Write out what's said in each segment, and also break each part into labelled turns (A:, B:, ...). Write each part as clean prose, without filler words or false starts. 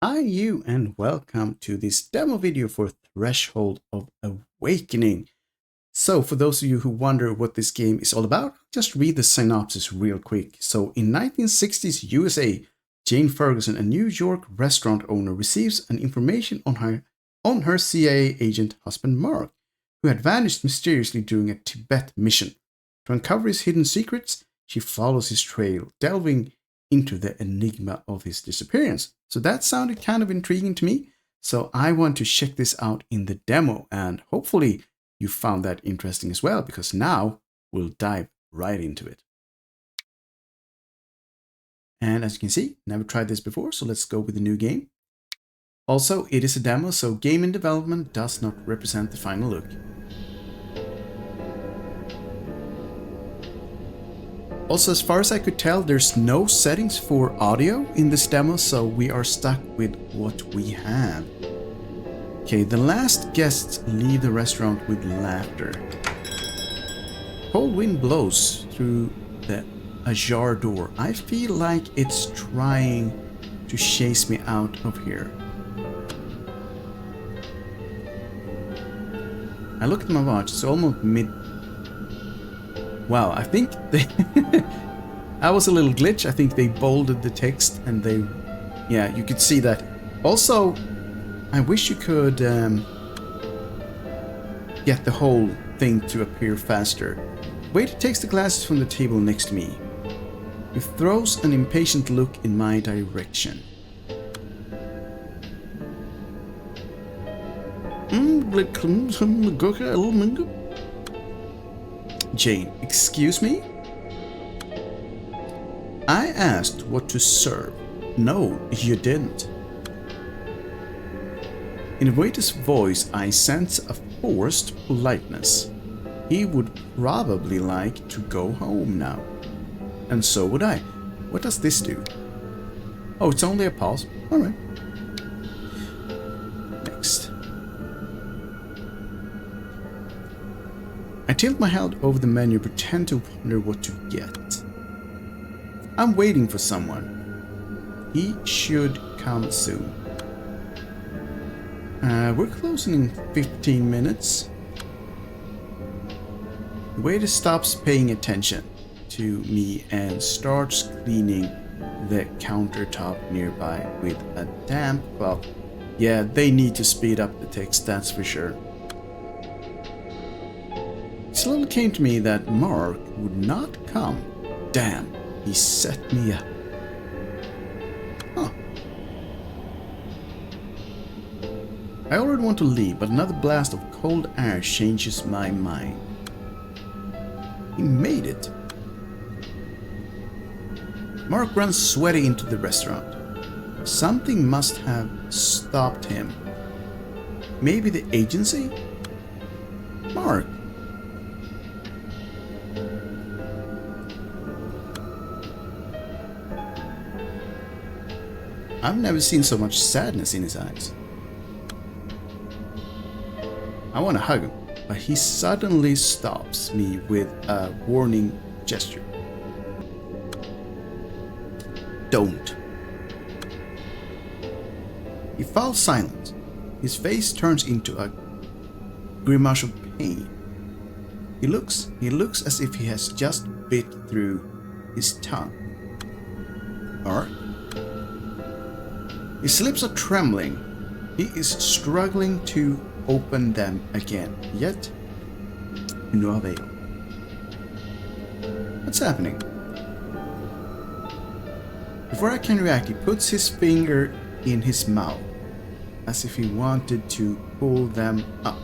A: Hi you and welcome to this demo video for Threshold of Awakening. So for those of you who wonder what this game is all about, just read the synopsis real quick. So in 1960s USA, Jane Ferguson, a New York restaurant owner, receives an information on her CIA agent husband Mark, who had vanished mysteriously during a Tibet mission. To uncover his hidden secrets, she follows his trail, delving into the enigma of his disappearance. So that sounded kind of intriguing to me. So I want to check this out in the demo, and hopefully you found that interesting as well, because now we'll dive right into it. And as you can see, never tried this before, so let's go with the new game. Also, it is a demo, so game in development does not represent the final look. Also, as far as I could tell, there's no settings for audio in this demo, so we are stuck with what we have. Okay, the last guests leave the restaurant with laughter. Cold wind blows through the ajar door. I feel like it's trying to chase me out of here. I look at my watch, it's almost mid. Wow, I think they that was a little glitch. I think they bolded the text and they, yeah, you could see that. Also, I wish you could get the whole thing to appear faster. Waiter takes the glasses from the table next to me. He throws an impatient look in my direction. Jane, excuse me? I asked what to serve. No, you didn't. In the waiter's voice, I sense a forced politeness. He would probably like to go home now. And so would I. What does this do? Oh, it's only a pause. Alright. Next. I tilt my head over the menu, pretend to wonder what to get. I'm waiting for someone. He should come soon. We're closing in 15 minutes. The waiter stops paying attention to me and starts cleaning the countertop nearby with a damp cloth. Yeah, they need to speed up the text, that's for sure. It slowly came to me that Mark would not come. Damn, he set me up. Huh. I already want to leave, but another blast of cold air changes my mind. He made it. Mark runs sweaty into the restaurant. Something must have stopped him. Maybe the agency? Mark. I've never seen so much sadness in his eyes. I want to hug him, but he suddenly stops me with a warning gesture. Don't. He falls silent. His face turns into a grimace of pain. He looks as if he has just bit through his tongue. Mark? His lips are trembling. He is struggling to open them again, yet to no avail. What's happening? Before I can react, he puts his finger in his mouth, as if he wanted to pull them up.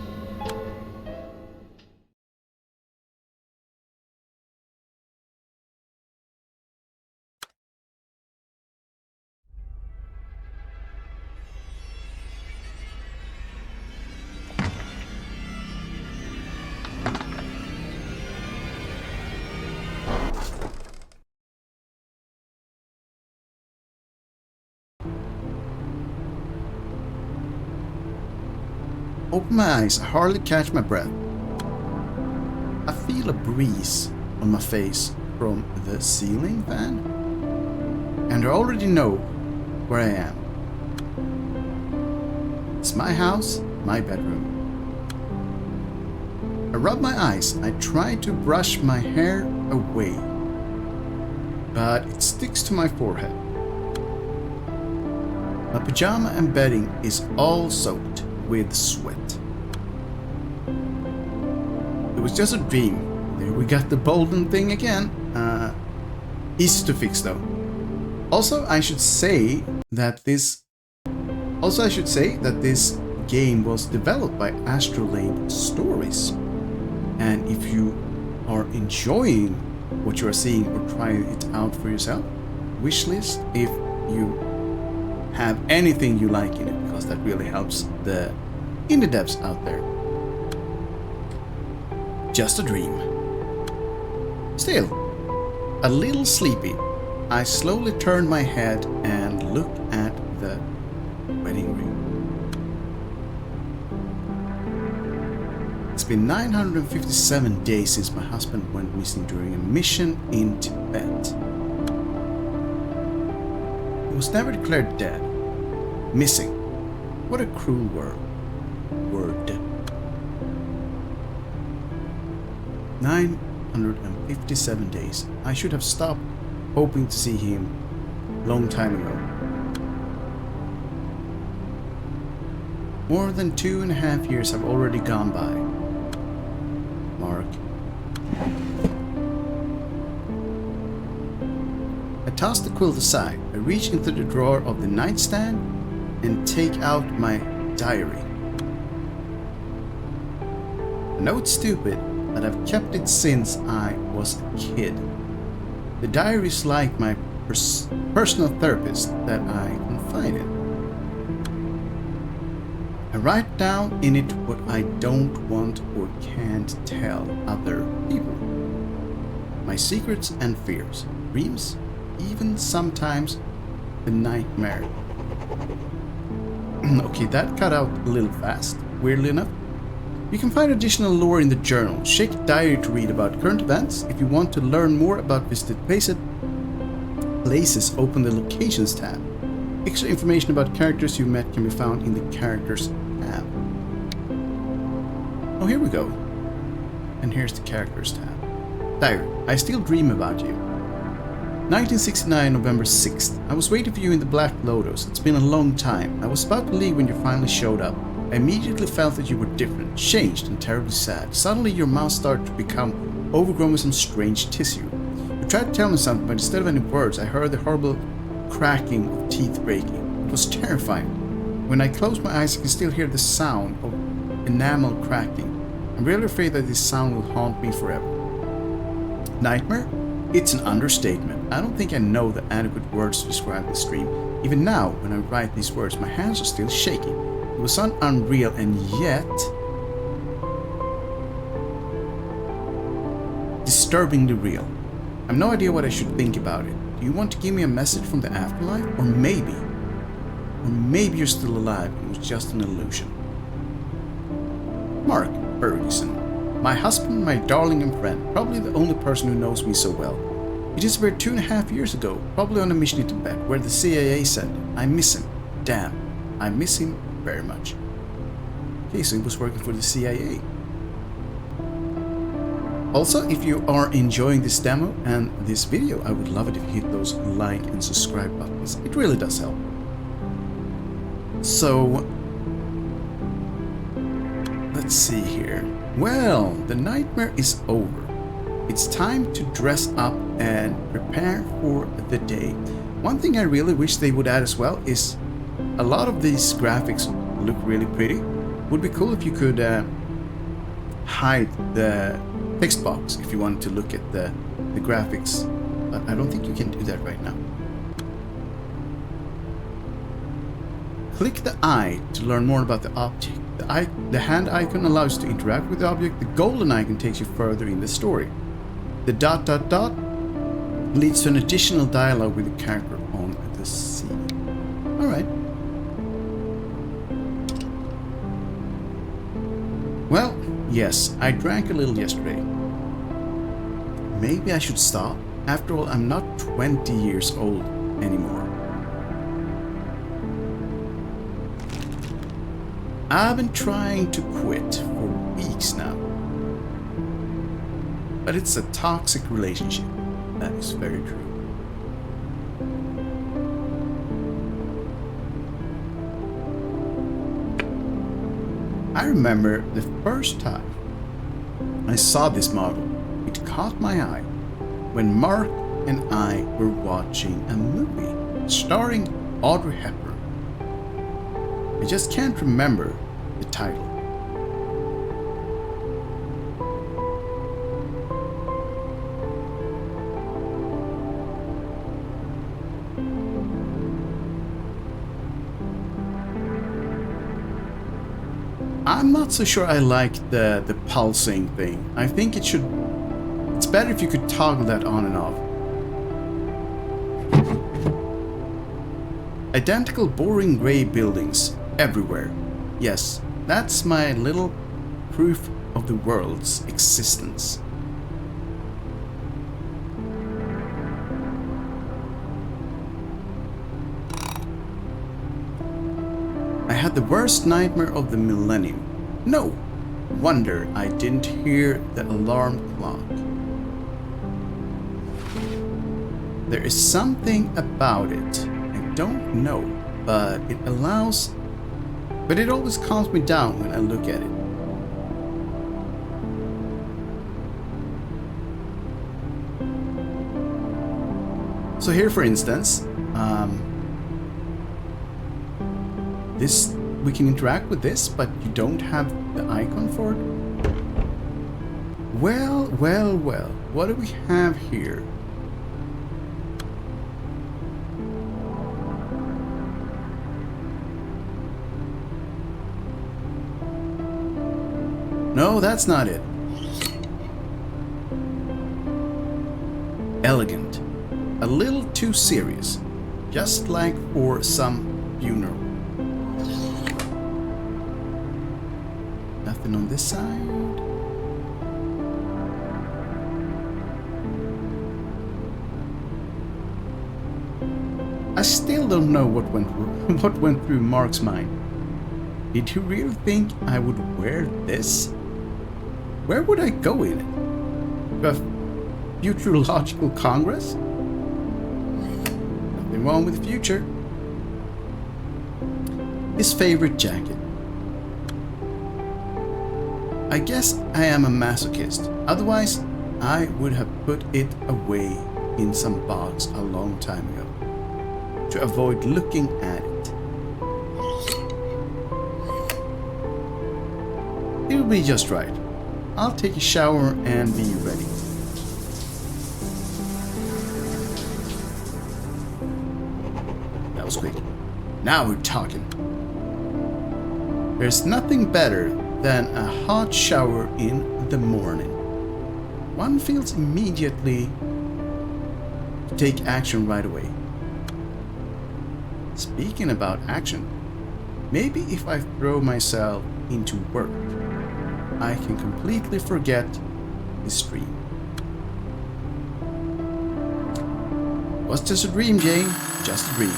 A: Open my eyes, I hardly catch my breath. I feel a breeze on my face from the ceiling fan, and I already know where I am. It's my house, my bedroom. I rub my eyes. I try to brush my hair away, but it sticks to my forehead. My pajama and bedding is all soaked with sweat. It was just a dream. There we got the Bolden thing again. Easy to fix though. Also, I should say that this game was developed by Astrolabe Stories. And if you are enjoying what you are seeing or trying it out for yourself, wishlist if you have anything you like in it, because that really helps the indie devs out there. Just a dream. Still, a little sleepy. I slowly turn my head and look at the wedding ring. It's been 957 days since my husband went missing during a mission in Tibet. He was never declared dead. Missing. What a cruel word. 957 days. I should have stopped hoping to see him long time ago. More than 2.5 years have already gone by. Mark. I toss the quilt aside. I reach into the drawer of the nightstand and take out my diary. I know it's stupid, but I've kept it since I was a kid. The diary is like my personal therapist that I confide in. I write down in it what I don't want or can't tell other people. My secrets and fears, dreams, even sometimes a nightmare. Okay, that cut out a little fast, weirdly enough. You can find additional lore in the journal. Shake diary to read about current events. If you want to learn more about visited places, open the locations tab. Extra information about characters you met can be found in the characters tab. Oh, here we go. And here's the characters tab. Diary. I still dream about you. 1969, November 6th. I was waiting for you in the Black Lotus. It's been a long time. I was about to leave when you finally showed up. I immediately felt that you were different, changed, and terribly sad. Suddenly your mouth started to become overgrown with some strange tissue. You tried to tell me something, but instead of any words, I heard the horrible cracking of teeth breaking. It was terrifying. When I close my eyes, I can still hear the sound of enamel cracking. I'm really afraid that this sound will haunt me forever. Nightmare? It's an understatement. I don't think I know the adequate words to describe this dream. Even now, when I write these words, my hands are still shaking. It was unreal and yet disturbingly real. I have no idea what I should think about it. Do you want to give me a message from the afterlife? Or maybe you're still alive and it was just an illusion. Mark Ferguson. My husband, my darling and friend, probably the only person who knows me so well. He disappeared 2.5 years ago, probably on a mission in Tibet, where the CIA sent him. I miss him. Damn, I miss him very much. Okay, so he was working for the CIA. Also, if you are enjoying this demo and this video, I would love it if you hit those like and subscribe buttons. It really does help. So, let's see here. Well, the nightmare is over. It's time to dress up and prepare for the day. One thing I really wish they would add as well is a lot of these graphics look really pretty. Would be cool if you could hide the text box if you wanted to look at the graphics, but I don't think you can do that right now. Click the eye to learn more about the object. The hand icon allows you to interact with the object. The golden icon takes you further in the story. The ... leads to an additional dialogue with the character on the scene. Alright. Well, yes, I drank a little yesterday. Maybe I should stop. After all, I'm not 20 years old anymore. I've been trying to quit for weeks now. But it's a toxic relationship. That is very true. I remember the first time I saw this model. It caught my eye when Mark and I were watching a movie starring Audrey Hepburn. I just can't remember the title. I'm not so sure I like the pulsing thing. I think it's better if you could toggle that on and off. Identical boring grey buildings everywhere. Yes, that's my little proof of the world's existence. I had the worst nightmare of the millennium. No wonder I didn't hear the alarm clock. There is something about it. I don't know, but it always calms me down when I look at it. So here, for instance, we can interact with this, but you don't have the icon for it. Well, what do we have here? No, that's not it. Elegant. A little too serious. Just like for some funeral. Nothing on this side. I still don't know what went through Mark's mind. Did he really think I would wear this? Where would I go in it? To a futurological congress? Nothing wrong with the future. His favorite jacket. I guess I am a masochist. Otherwise, I would have put it away in some box a long time ago. To avoid looking at it. It'll be just right. I'll take a shower and be ready. That was quick. Now we're talking. There's nothing better than a hot shower in the morning. One feels immediately to take action right away. Speaking about action, maybe if I throw myself into work, I can completely forget the stream. Was just a dream, Jane. Just a dream.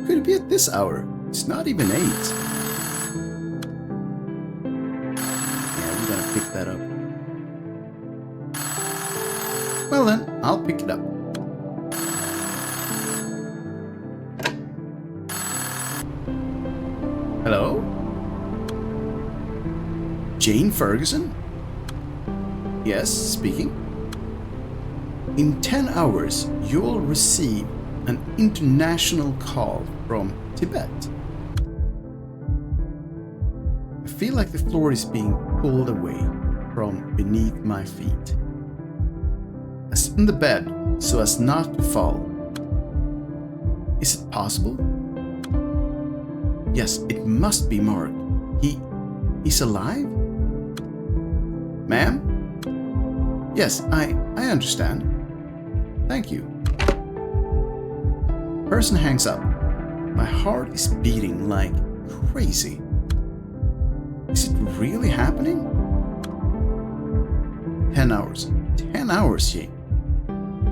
A: Could it be at this hour? It's not even 8. Yeah, we gotta pick that up. Well then, I'll pick it up. Hello? Jane Ferguson? Yes, speaking. In 10 hours, you'll receive an international call from Tibet. I feel like the floor is being pulled away from beneath my feet. I sit in the bed so as not to fall. Is it possible? Yes, it must be Mark. He's alive? Ma'am? Yes, I understand. Thank you. Person hangs up. My heart is beating like crazy. Is it really happening? 10 hours. 10 hours, Jane.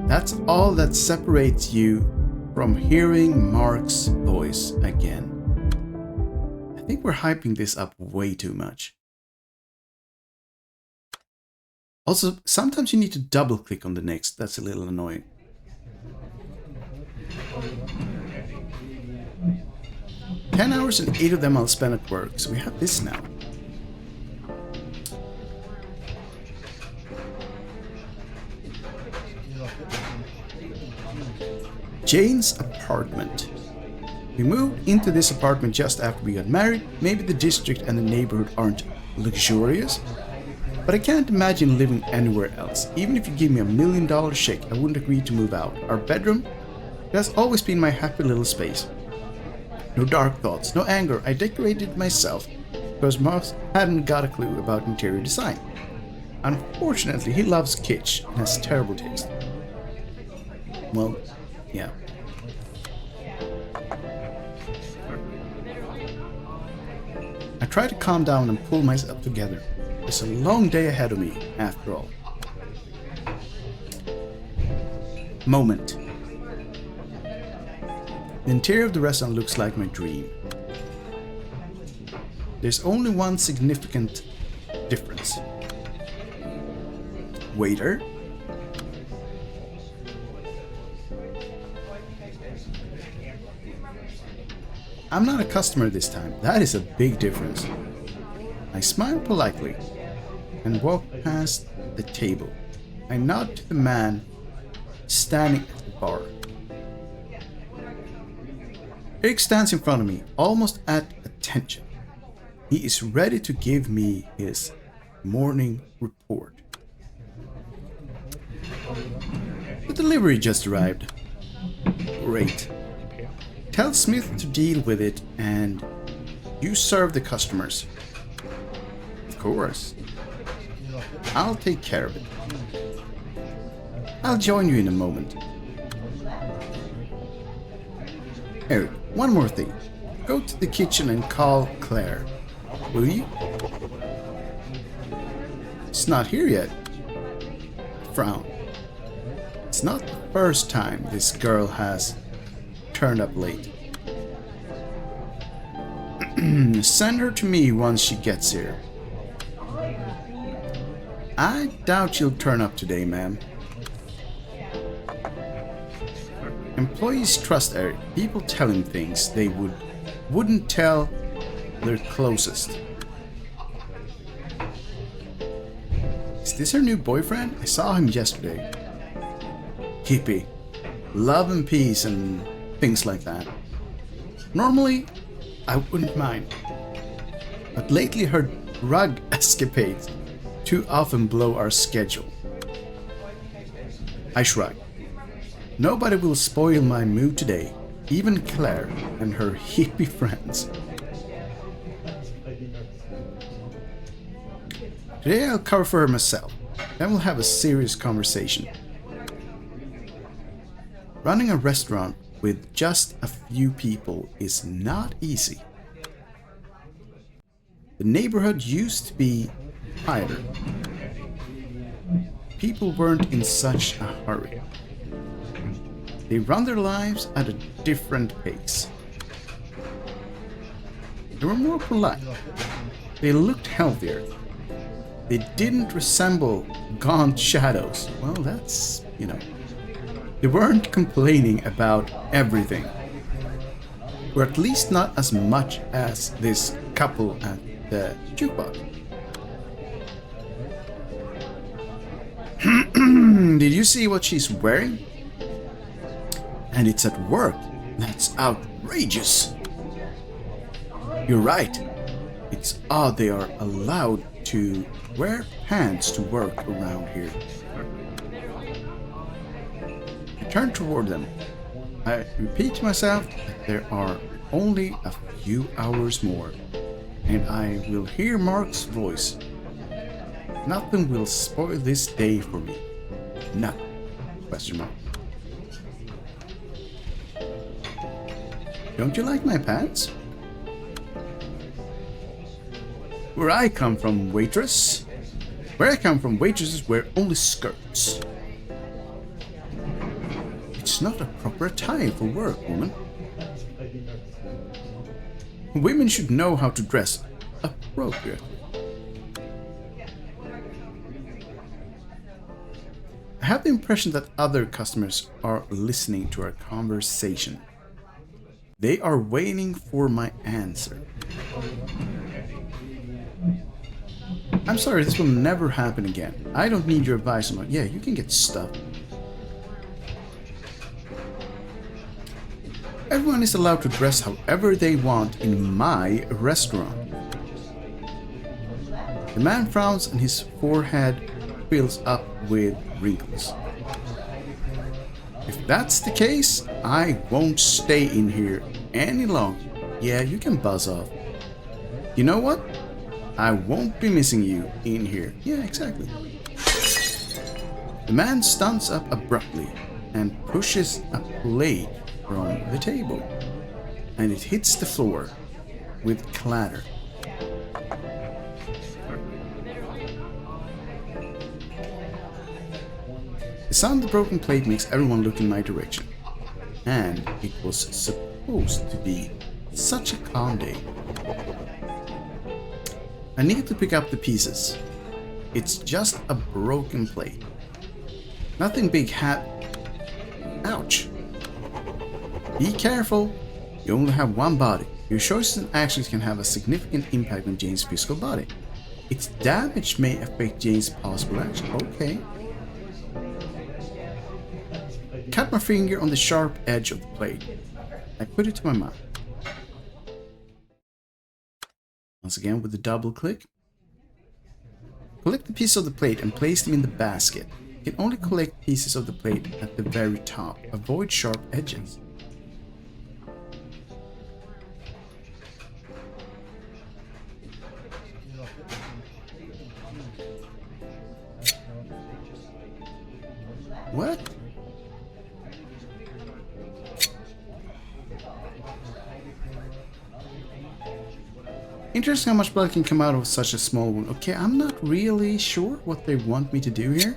A: That's all that separates you from hearing Mark's voice again. I think we're hyping this up way too much. Also, sometimes you need to double click on the next. That's a little annoying. "10 hours and 8 of them I'll spend at work, so we have this now." Jane's apartment. We moved into this apartment just after we got married. Maybe the district and the neighborhood aren't luxurious, but I can't imagine living anywhere else. Even if you give me $1 million check, I wouldn't agree to move out. Our bedroom has always been my happy little space. No dark thoughts, no anger. I decorated it myself because Mark hadn't got a clue about interior design. Unfortunately, he loves kitsch and has terrible taste. Well, yeah. I try to calm down and pull myself together. There's a long day ahead of me, after all. Moment. The interior of the restaurant looks like my dream. There's only one significant difference. Waiter. I'm not a customer this time. That is a big difference. I smile politely and walk past the table. I nod to the man standing at the bar. Eric stands in front of me, almost at attention. He is ready to give me his morning report. The delivery just arrived. Great. Tell Smith to deal with it and you serve the customers. Of course. I'll take care of it. I'll join you in a moment. Eric, one more thing. Go to the kitchen and call Claire. Will you? It's not here yet. Frown. It's not the first time this girl has turned up late. Send her to me once she gets here. I doubt she'll turn up today, ma'am. Employees trust Eric. People tell him things they wouldn't tell their closest. Is this her new boyfriend? I saw him yesterday. Hippie. Love and peace and things like that. Normally, I wouldn't mind. But lately her drug escapades too often blow our schedule. I shrug. Nobody will spoil my mood today, even Claire and her hippie friends. Today I'll cover for her myself, then we'll have a serious conversation. Running a restaurant with just a few people is not easy. The neighborhood used to be quieter. People weren't in such a hurry. They run their lives at a different pace. They were more polite. They looked healthier. They didn't resemble gaunt shadows. Well, that's, They weren't complaining about everything. Or at least not as much as this couple at the jukebox. Did you see what she's wearing? And it's at work. That's outrageous. You're right. It's odd they are allowed to wear pants to work around here. I turn toward them. I repeat to myself that there are only a few hours more, and I will hear Mark's voice. Nothing will spoil this day for me. Nothing. Question mark. Don't you like my pants? Where I come from, waitress. Where I come from, waitresses wear only skirts. It's not a proper attire for work, woman. Women should know how to dress appropriately. I have the impression that other customers are listening to our conversation. They are waiting for my answer. I'm sorry, this will never happen again. I don't need your advice on it. Yeah, you can get stuff. Everyone is allowed to dress however they want in my restaurant. The man frowns and his forehead fills up with wrinkles. If that's the case, I won't stay in here any longer. Yeah, you can buzz off. You know what? I won't be missing you in here. Yeah, exactly. The man stands up abruptly and pushes a plate from the table, and it hits the floor with clatter. The sound of the broken plate makes everyone look in my direction, and it was supposed to be such a calm day. I need to pick up the pieces. It's just a broken plate. Nothing big Ouch! Be careful. You only have one body. Your choices and actions can have a significant impact on Jane's physical body. Its damage may affect Jane's possible action. Okay. Cut my finger on the sharp edge of the plate. I put it to my mouth. Once again with the double click. Collect the pieces of the plate and place them in the basket. You can only collect pieces of the plate at the very top. Avoid sharp edges. What? Interesting how much blood can come out of such a small wound. Okay, I'm not really sure what they want me to do here.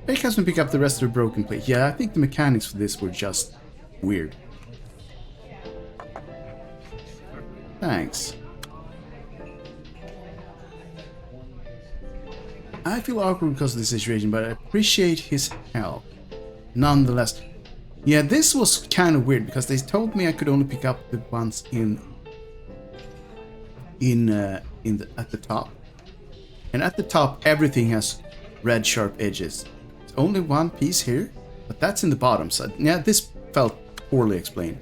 A: It has to pick up the rest of the broken plate. Yeah, I think the mechanics for this were just weird. Thanks. I feel awkward because of the situation, but I appreciate his help. Nonetheless. Yeah, this was kind of weird because they told me I could only pick up the ones at the top. And at the top everything has red sharp edges. It's only one piece here, but that's in the bottom, so yeah, this felt poorly explained.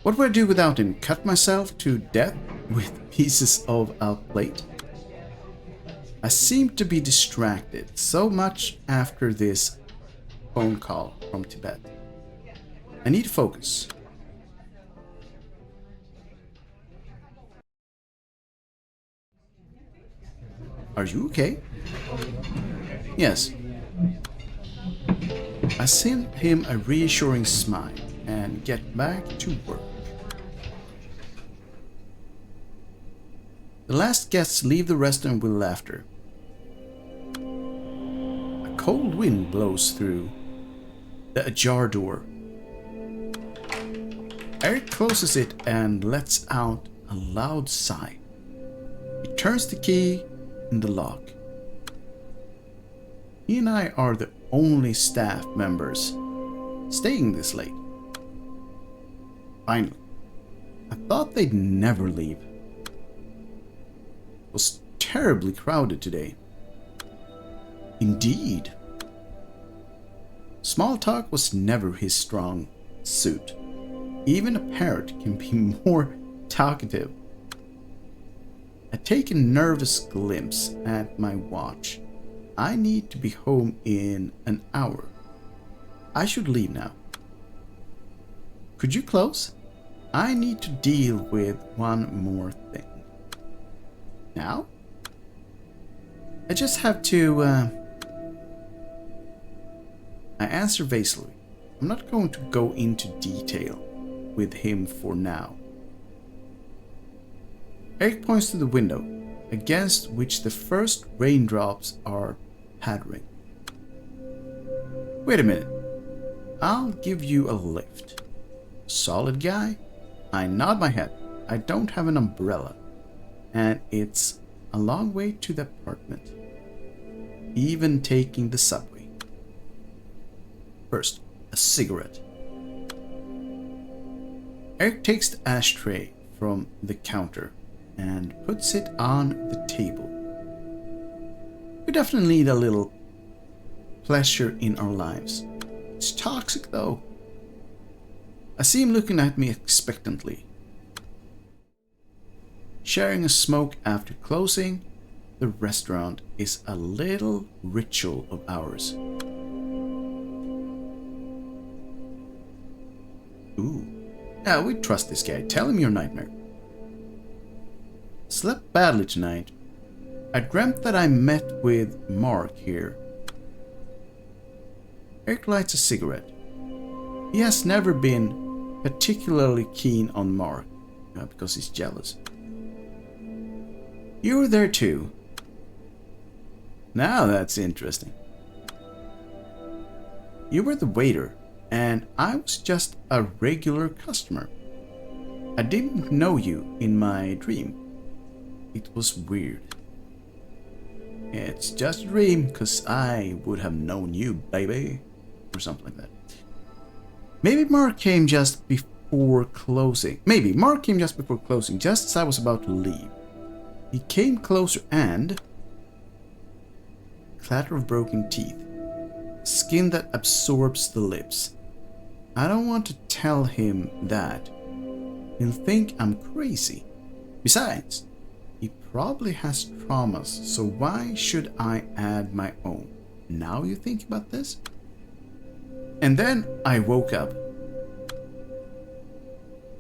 A: What would I do without him? Cut myself to death with pieces of a plate? I seem to be distracted so much after this phone call from Tibet. I need to focus. Are you okay? Yes. I send him a reassuring smile and get back to work. The last guests leave the restaurant with laughter. A cold wind blows through the ajar door. Eric closes it and lets out a loud sigh. He turns the key in the lock. He and I are the only staff members staying this late. Finally, I thought they'd never leave. It was terribly crowded today. Indeed. Small talk was never his strong suit. Even a parrot can be more talkative. I take a nervous glimpse at my watch. I need to be home in an hour. I should leave now. Could you close? I need to deal with one more thing. Now? I just have to, I answer evasively. I'm not going to go into detail with him for now. Eric points to the window, against which the first raindrops are pattering. Wait a minute. I'll give you a lift. Solid guy? I nod my head. I don't have an umbrella. And it's a long way to the apartment. Even taking the subway. First, a cigarette. Eric takes the ashtray from the counter and puts it on the table. We definitely need a little pleasure in our lives. It's toxic though. I see him looking at me expectantly. Sharing a smoke after closing the restaurant is a little ritual of ours. Ooh. Yeah, we trust this guy. Tell him your nightmare. Slept badly tonight. I dreamt that I met with Mark here. Eric lights a cigarette. He has never been particularly keen on Mark, because he's jealous. You were there too. Now that's interesting. You were the waiter, and I was just a regular customer. I didn't know you in my dream. It was weird. It's just a dream, because I would have known you, baby. Or something like that. Maybe Mark came just before closing. Just as I was about to leave. He came closer and... clatter of broken teeth. Skin that absorbs the lips. I don't want to tell him that. He'll think I'm crazy. Besides, he probably has traumas, so why should I add my own? Now you think about this? And then I woke up.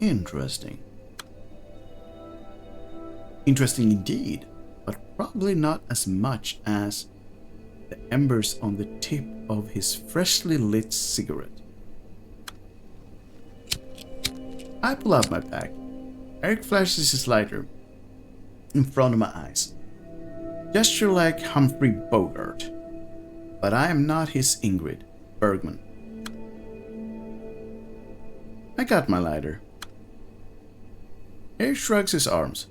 A: Interesting. Interesting indeed, but probably not as much as the embers on the tip of his freshly lit cigarette. I pull out my pack. Eric flashes his lighter in front of my eyes. Gesture like Humphrey Bogart. But I am not his Ingrid Bergman. I got my lighter. Eric shrugs his arms.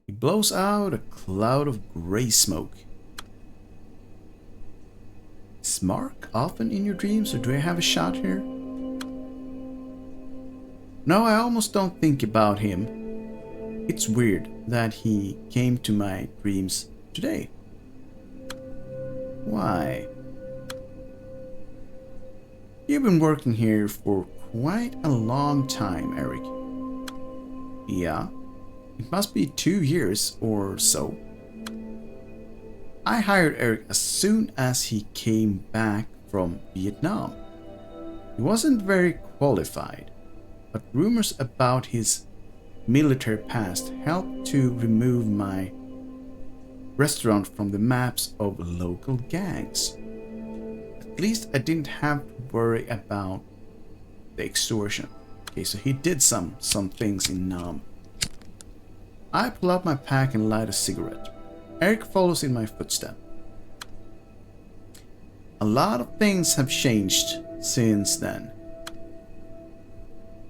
A: He blows out a cloud of grey smoke. Is Mark often in your dreams, or do I have a shot here? No, I almost don't think about him. It's weird that he came to my dreams today. Why? You've been working here for quite a long time, Eric. Yeah, it must be 2 years or so. I hired Eric as soon as he came back from Vietnam. He wasn't very qualified, but rumors about his military past helped to remove my restaurant from the maps of local gangs. At least I didn't have to worry about the extortion. Okay, so he did some things in Nam. I pull out my pack and light a cigarette. Eric follows in my footsteps. A lot of things have changed since then.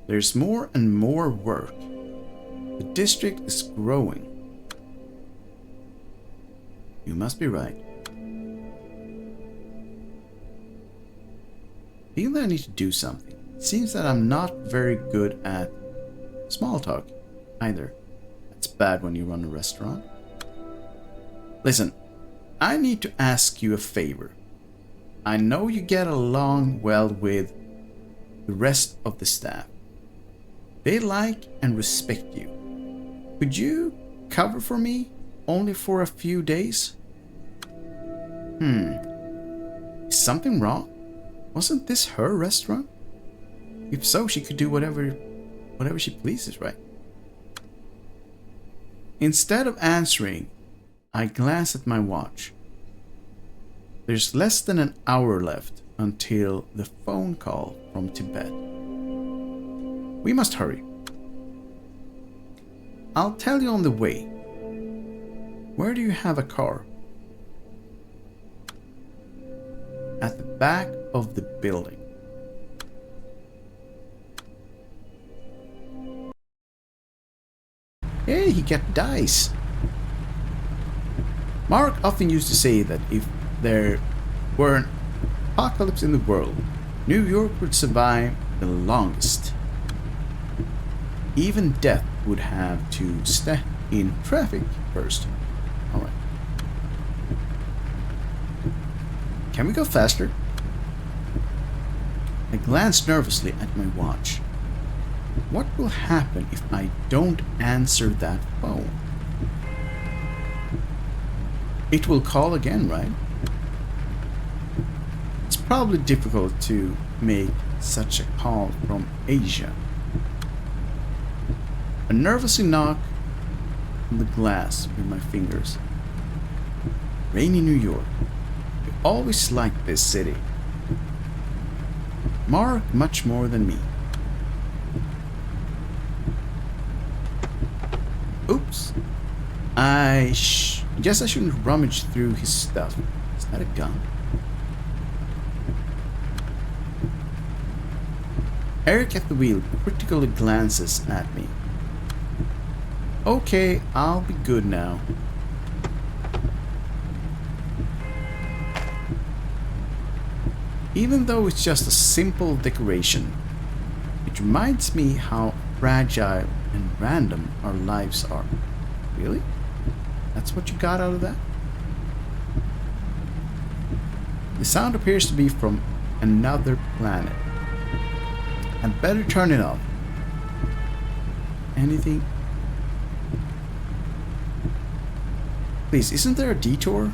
A: There's more and more work. The district is growing. You must be right. I feel that I need to do something. It seems that I'm not very good at small talk either. That's bad when you run a restaurant. Listen, I need to ask you a favor. I know you get along well with the rest of the staff. They like and respect you. Could you cover for me only for a few days? Is something wrong? Wasn't this her restaurant? If so, she could do whatever she pleases, right? Instead of answering, I glance at my watch. There's less than an hour left until the phone call from Tibet. We must hurry. I'll tell you on the way. Where do you have a car? At the back of the building. Hey, he got dice. Mark often used to say that if there were an apocalypse in the world, New York would survive the longest. Even death would have to step in traffic first. Alright. Can we go faster? I glanced nervously at my watch. What will happen if I don't answer that phone? It will call again, right? It's probably difficult to make such a call from Asia. I nervously knock on the glass with my fingers. Rainy New York. I always liked this city. Mark much more than me. Oops. I guess I shouldn't rummage through his stuff. Is that a gun? Eric at the wheel critically glances at me. Okay, I'll be good now. Even though it's just a simple decoration, it reminds me how fragile and random our lives are. Really? That's what you got out of that? The sound appears to be from another planet. I'd better turn it off. Anything? Please, isn't there a detour?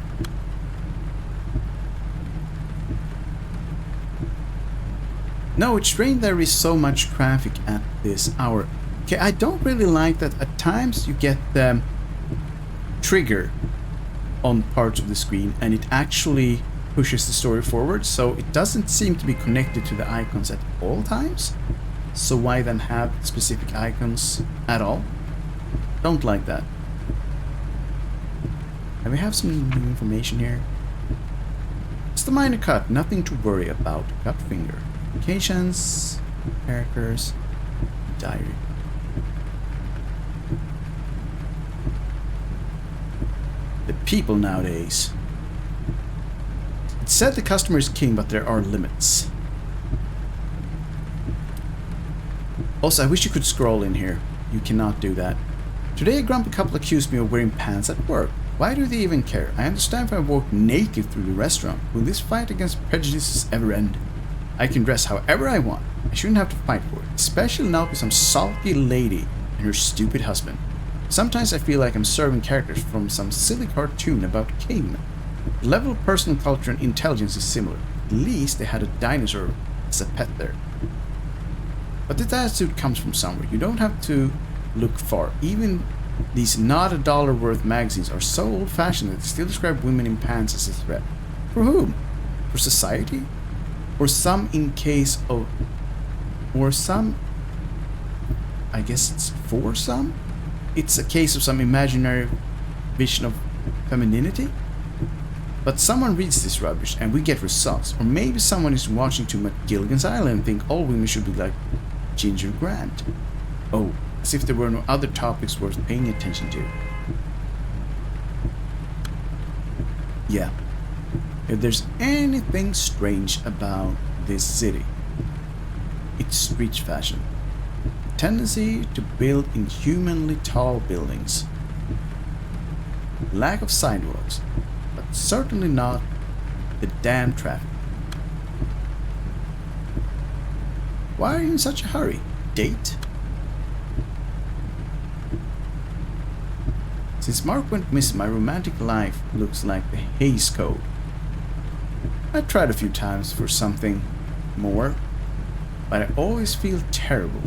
A: No, it's strange there is so much traffic at this hour. Okay, I don't really like that at times you get the trigger on parts of the screen and it actually pushes the story forward, so it doesn't seem to be connected to the icons at all times. So why then have specific icons at all? Don't like that. And we have some new information here. It's the minor cut, nothing to worry about. Cut finger. Locations, characters, diary. The people nowadays. It said the customer is king, but there are limits. Also, I wish you could scroll in here. You cannot do that. Today a grumpy couple accused me of wearing pants at work. Why do they even care? I understand if I walk naked through the restaurant. Will this fight against prejudices ever end? I can dress however I want. I shouldn't have to fight for it, especially not with some sulky lady and her stupid husband. Sometimes I feel like I'm serving characters from some silly cartoon about a king. The level of personal culture and intelligence is similar. At least they had a dinosaur as a pet there. But this attitude comes from somewhere. You don't have to look far. Even these not a dollar worth magazines are so old-fashioned that they still describe women in pants as a threat. For whom? For society? Or some in case of... Or some... I guess it's for some? It's a case of some imaginary vision of femininity? But someone reads this rubbish and we get results. Or maybe someone is watching too much Gilligan's Island and think all women should be like Ginger Grant. Oh, as if there were no other topics worth paying attention to. Yeah. If there's anything strange about this city, it's street fashion. The tendency to build inhumanly tall buildings. Lack of sidewalks, but certainly not the damn traffic. Why are you in such a hurry? Date? Since Mark went missing, my romantic life looks like the Hays Code. I tried a few times for something more, but I always feel terrible.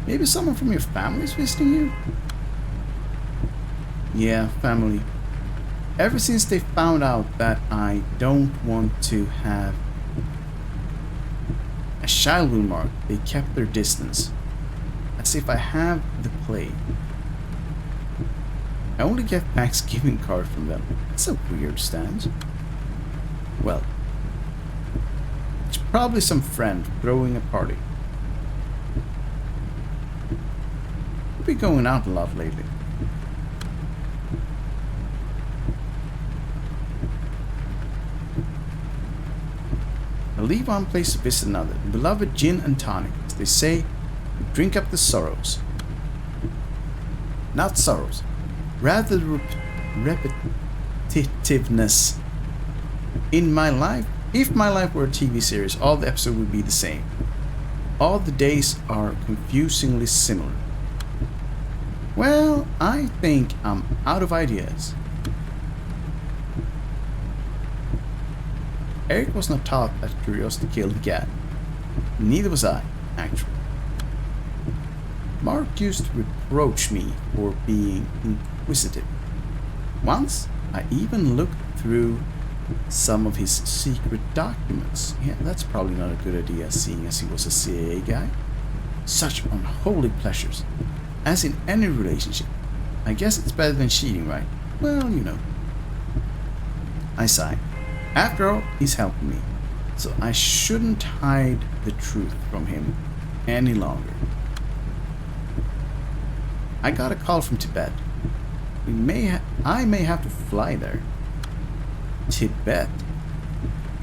A: Maybe someone from your family is visiting you? Yeah, family. Ever since they found out that I don't want to have A child will mark. They kept their distance. As if I have the plague. I only get Thanksgiving card from them. It's a weird stance. Well, it's probably some friend throwing a party. We've been going out a lot lately. I leave one place to visit another. Beloved gin and tonic. As they say, drink up the sorrows. Not sorrows. Rather the repetitiveness. In my life, if my life were a TV series, all the episodes would be the same. All the days are confusingly similar. Well, I think I'm out of ideas. Eric was not taught that curiosity killed the cat. Neither was I, actually. Mark used to reproach me for being inquisitive. Once, I even looked through some of his secret documents. Yeah, that's probably not a good idea, seeing as he was a CIA guy. Such unholy pleasures. As in any relationship. I guess it's better than cheating, right? Well, you know. I sighed. After all, he's helping me. So I shouldn't hide the truth from him any longer. I got a call from Tibet. I may have to fly there. Tibet?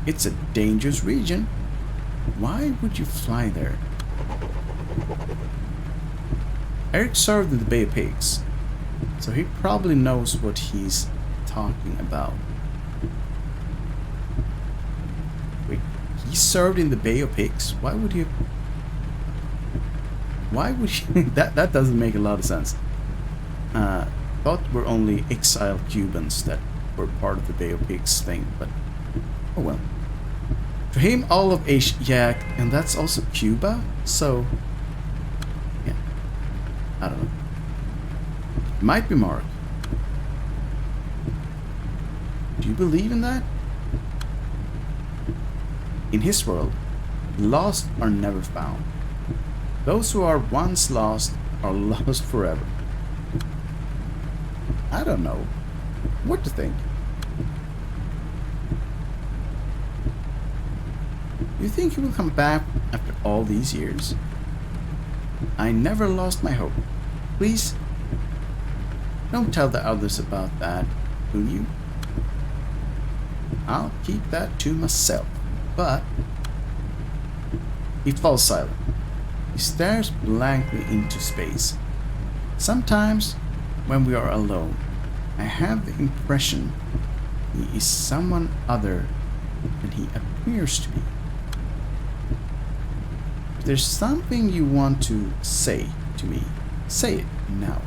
A: It's a dangerous region. Why would you fly there? Eric served in the Bay of Pigs, so he probably knows what he's talking about. Wait, he served in the Bay of Pigs? Why would he... that doesn't make a lot of sense. Thought were only exiled Cubans that were part of the Bay of Pigs thing, but oh well. For him, all of Asia, yeah, and that's also Cuba, so yeah, I don't know. Might be Mark. Do you believe in that? In his world, lost are never found. Those who are once lost are lost forever. I don't know what to think. You think he will come back after all these years? I never lost my hope. Please, don't tell the others about that, will you? I'll keep that to myself, but... He falls silent. He stares blankly into space. Sometimes, when we are alone, I have the impression he is someone other than he appears to be. If there's something you want to say to me, say it now.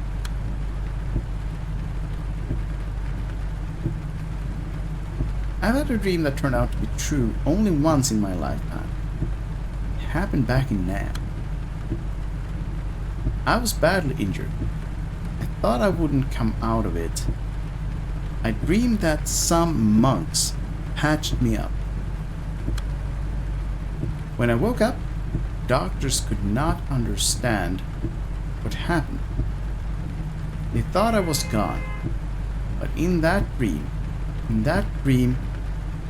A: I've had a dream that turned out to be true only once in my lifetime. It happened back in Nam. I was badly injured. I thought I wouldn't come out of it. I dreamed that some monks patched me up. When I woke up, doctors could not understand what happened. They thought I was gone. But in that dream,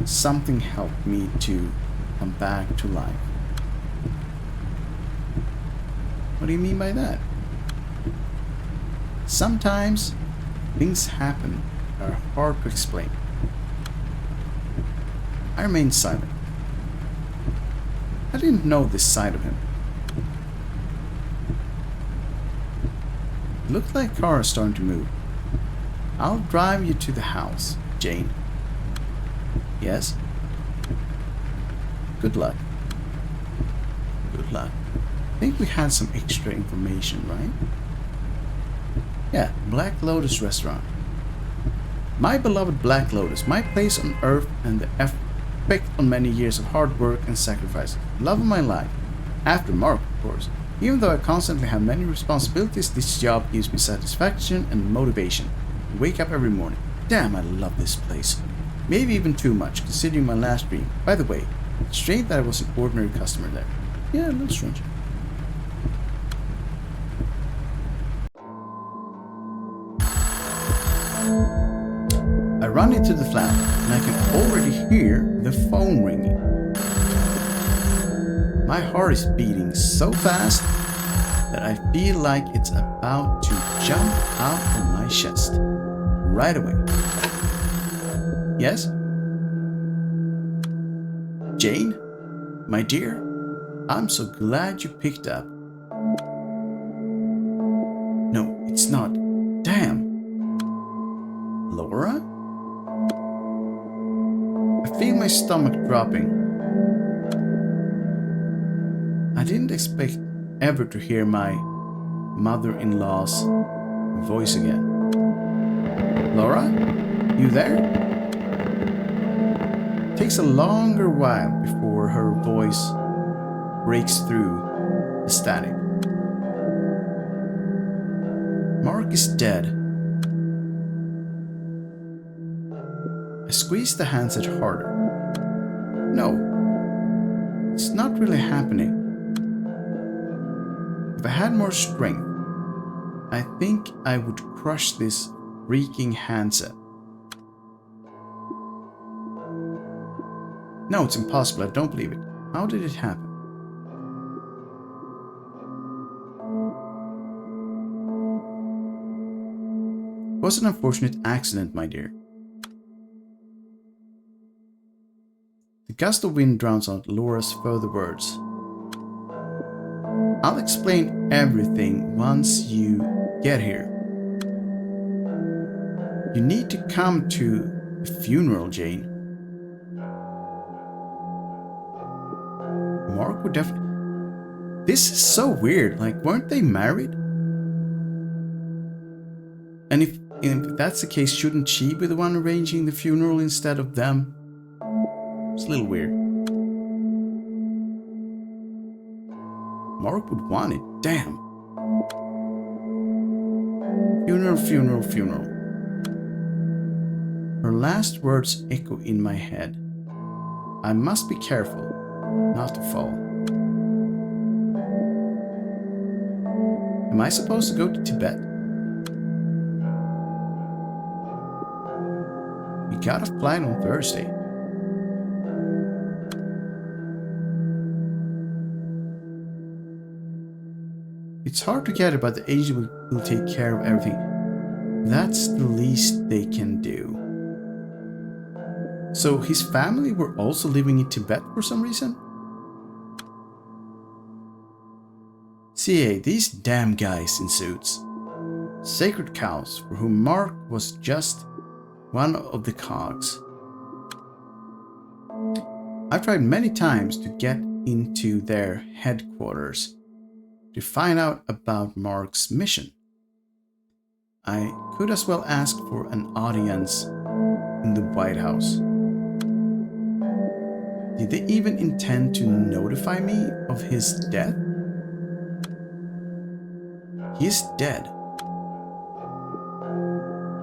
A: something helped me to come back to life. What do you mean by that? Sometimes things happen that are hard to explain. I remained silent. I didn't know this side of him. It looked like cars starting to move. I'll drive you to the house, Jane. Yes? Good luck. Good luck. I think we had some extra information, right? Yeah, Black Lotus Restaurant. My beloved Black Lotus, my place on earth and the effect on many years of hard work and sacrifice. Love of my life. After Mark, of course. Even though I constantly have many responsibilities, this job gives me satisfaction and motivation. I wake up every morning. Damn, I love this place. Maybe even too much, considering my last dream. By the way, it's strange that I was an ordinary customer there. Yeah, a little strange. I run into the flat, and I can already hear the phone ringing. My heart is beating so fast that I feel like it's about to jump out of my chest right away. Yes? Jane? My dear? I'm so glad you picked up. No, it's not. Damn. Laura? I feel my stomach dropping. I didn't expect ever to hear my mother-in-law's voice again. Laura? You there? It takes a longer while before her voice breaks through the static. Mark is dead. I squeeze the handset harder. No, it's not really happening. If I had more strength, I think I would crush this freaking handset. No, it's impossible. I don't believe it. How did it happen? It was an unfortunate accident, my dear. The gust of wind drowns out Laura's further words. I'll explain everything once you get here. You need to come to the funeral, Jane. Mark would definitely... This is so weird. Like, weren't they married? And if that's the case, shouldn't she be the one arranging the funeral instead of them? It's a little weird. Mark would want it. Damn. Funeral, funeral, funeral. Her last words echo in my head. I must be careful not to fall. Am I supposed to go to Tibet? We got a flight on Thursday. It's hard to get it, but the agent will take care of everything. That's the least they can do. So his family were also living in Tibet for some reason? CA, these damn guys in suits. Sacred cows for whom Mark was just one of the cogs. I've tried many times to get into their headquarters to find out about Mark's mission. I could as well ask for an audience in the White House. Did they even intend to notify me of his death? He is dead.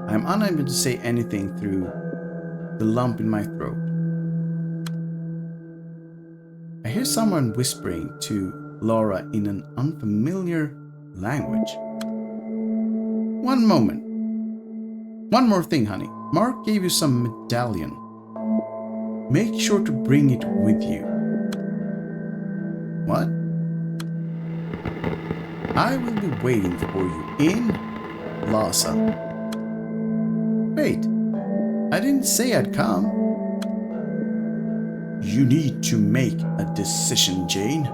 A: I am unable to say anything through the lump in my throat. I hear someone whispering to Laura in an unfamiliar language. One moment. One more thing, honey. Mark gave you some medallion. Make sure to bring it with you. What? I will be waiting for you in Lhasa. Wait, I didn't say I'd come. You need to make a decision, Jane.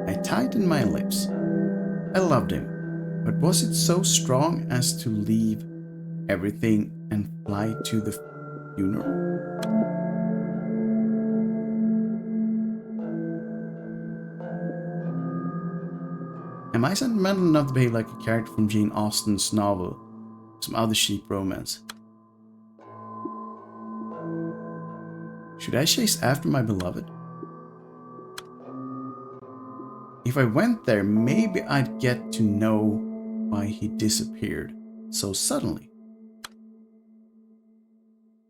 A: I tightened my lips. I loved him, but was it so strong as to leave everything and fly to the funeral? Am I sentimental enough to behave like a character from Jane Austen's novel, some other cheap romance? Should I chase after my beloved? If I went there, maybe I'd get to know why he disappeared so suddenly.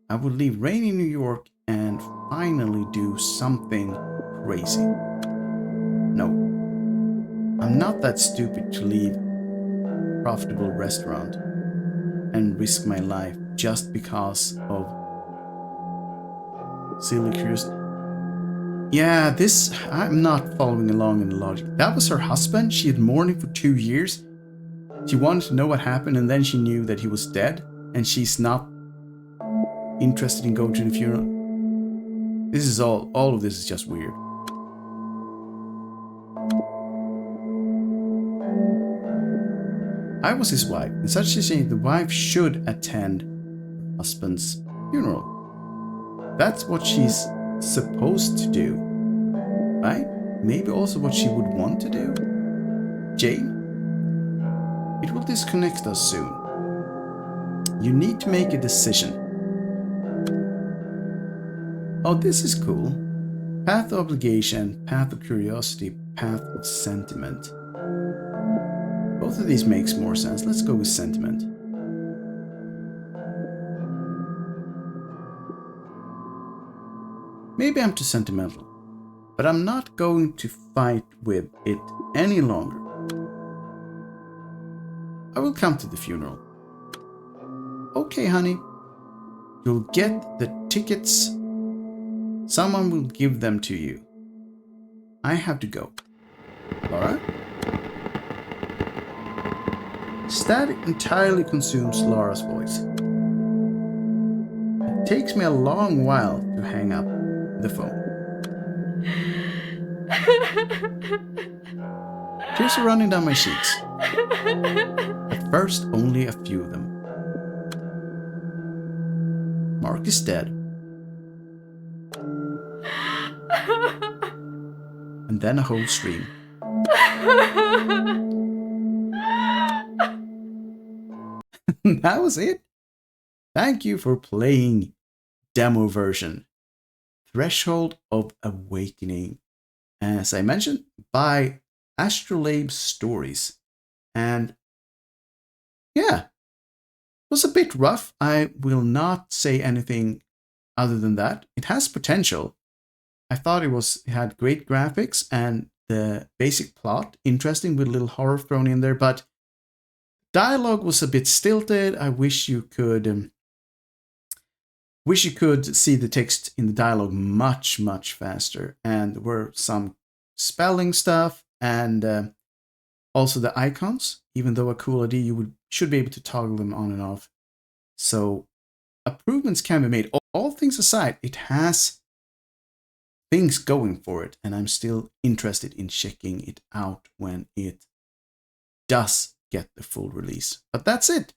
A: I would leave rainy New York and finally do something crazy. No, I'm not that stupid to leave a profitable restaurant and risk my life just because of silly curiosity. Yeah, I'm not following along in the logic. That was her husband. She had mourned him for 2 years. She wanted to know what happened, and then she knew that he was dead, and she's not interested in going to the funeral. This is all of this is just weird. I was his wife. In such a situation, the wife should attend her husband's funeral. That's what she's supposed to do, right? Maybe also what she would want to do. Jane, it will disconnect us soon. You need to make a decision. Oh, this is cool. Path of obligation, path of curiosity, path of sentiment. Both of these makes more sense. Let's go with sentiment. Maybe I'm too sentimental, but I'm not going to fight with it any longer. I will come to the funeral. Okay, honey. You'll get the tickets. Someone will give them to you. I have to go. Laura? Static entirely consumes Laura's voice. It takes me a long while to hang up the phone. Tears are running down my cheeks. At first, only a few of them. Mark is dead. And then a whole stream. That was it. Thank you for playing demo version. Threshold of Awakening. As I mentioned, by Astrolabe Stories. And yeah, it was a bit rough. I will not say anything other than that. It has potential. I thought it had great graphics and the basic plot interesting with a little horror thrown in there, but dialogue was a bit stilted. I wish you could see the text in the dialogue much faster, and there were some spelling stuff and also the icons. Even though a cool idea, you should be able to toggle them on and off. So improvements can be made. All things aside, it has things going for it, and I'm still interested in checking it out when it does get the full release. But that's it.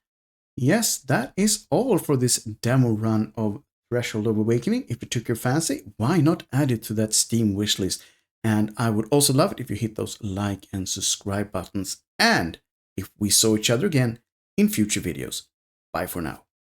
A: Yes, that is all for this demo run of Threshold of Awakening. If it took your fancy, why not add it to that Steam wishlist? And I would also love it if you hit those like and subscribe buttons, and if we saw each other again in future videos. Bye for now.